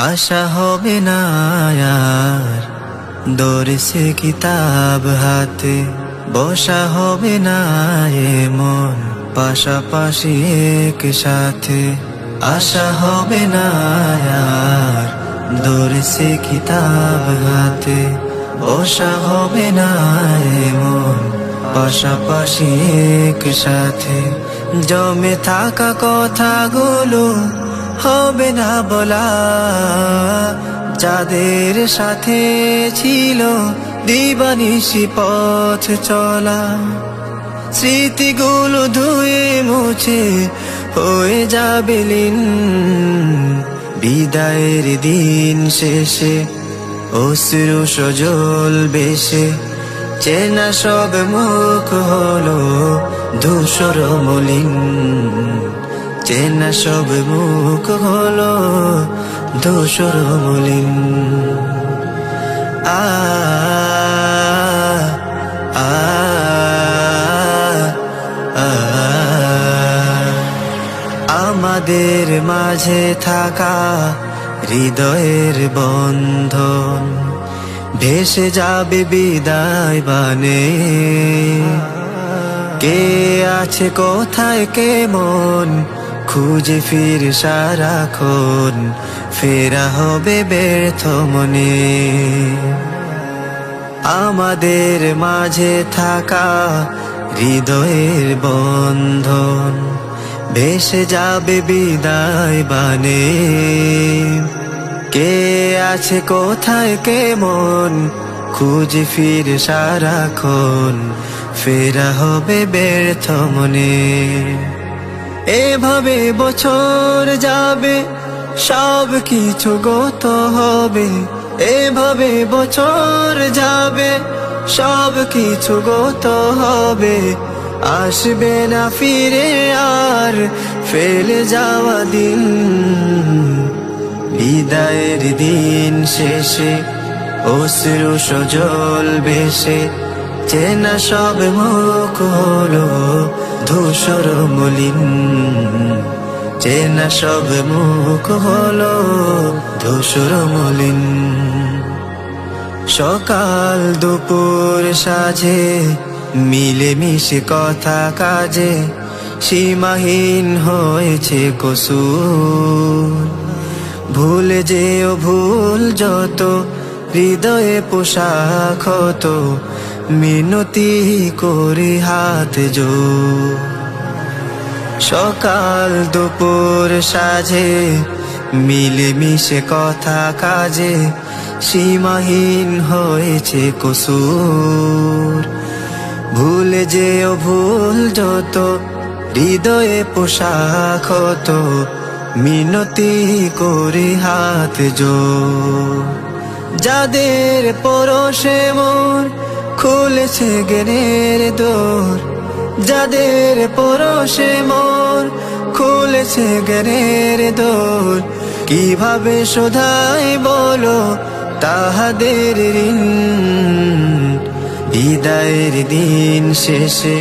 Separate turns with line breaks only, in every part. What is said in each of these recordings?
আশা হবে না আর দরসে কিতাব হাতে, বসা হবে না এমন পাশাপাশি একসাথে। আশা হবে না আর দরসে কিতাব হাতে, বসা হবে না এমন পাশাপাশি একসাথে। জমে থাকা কথাগুলো হবে না বলা, যাদের সাথে ছিল দিবানিশি পথ চলা। স্মৃতিগুলো ধুয়ে মুছে হয়ে যাবে লীন, বিদায়ের দিন শেষে অশ্রু সজল বেশে। চেনা সব মুখ হলো ধূসর মলিন, চেনা সব মুখ হলো ধূসর মলিন। আ আ আমাদের মাঝে থাকা হৃদয়ের বন্ধন ভেসে যাবে বিদায় বানে। কে আছে কোথায় কেমন খুঁজে ফির সারাক্ষণ, ফেরা হবে ব্যর্থ মনে। আমাদের মাঝে থাকা হৃদয়ের বন্ধন ভেসে যাবে বিদায় বানে। কে আছে কোথায় কেমন খুঁজে ফির সারাক্ষণ, ফেরা হবে ব্যর্থ মনে। এভাবে বছর যাবে সব কিছু গত হবে, এভাবে বছর যাবে সব কিছু গত হবে। আসবে না ফিরে আর ফেলে যাওয়া দিন, বিদায়ের দিন শেষে অশ্রু সজল বেশে। চেনা সব মুখ হলো ধূসর মলিন, চেনা সব মুখ হলো ধূসর মলিন। সকাল দুপুর সাজে মিলেমিশে কথা কাজে, সীমাহীন হয়েছে কসুর। ভুলে যেও ভুল যত হৃদয়ে পোশাক হতো, মিনতি করে হাত জোড়। সকাল দুপুর সাজে মিলেমিশে কথা কাজে, সীমাহীন হয়েছে কসুর। ভুলে যেও ভুল যত হৃদয়ে পোশাক হতো, মিনতি করে হাত জোড়। যাদের পরশে মোর খুলেছে জ্ঞানের দোর, যাদের পরশে মোর খুলেছে জ্ঞানের দোর। কিভাবে শোধাই বলো তাহাদের ঋণ, বিদায়ের দিন শেষে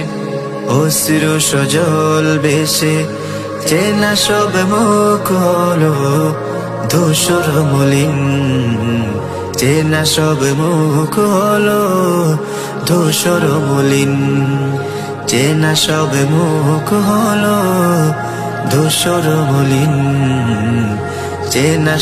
অশ্রু সজল বেশে। চেনা সব মুখ হলো ধূসর মলিন, চেনা সব মুখ হলো ধূসর মলিন, চেনা সব মুখ হলো ধূসর মলিন, চেনা।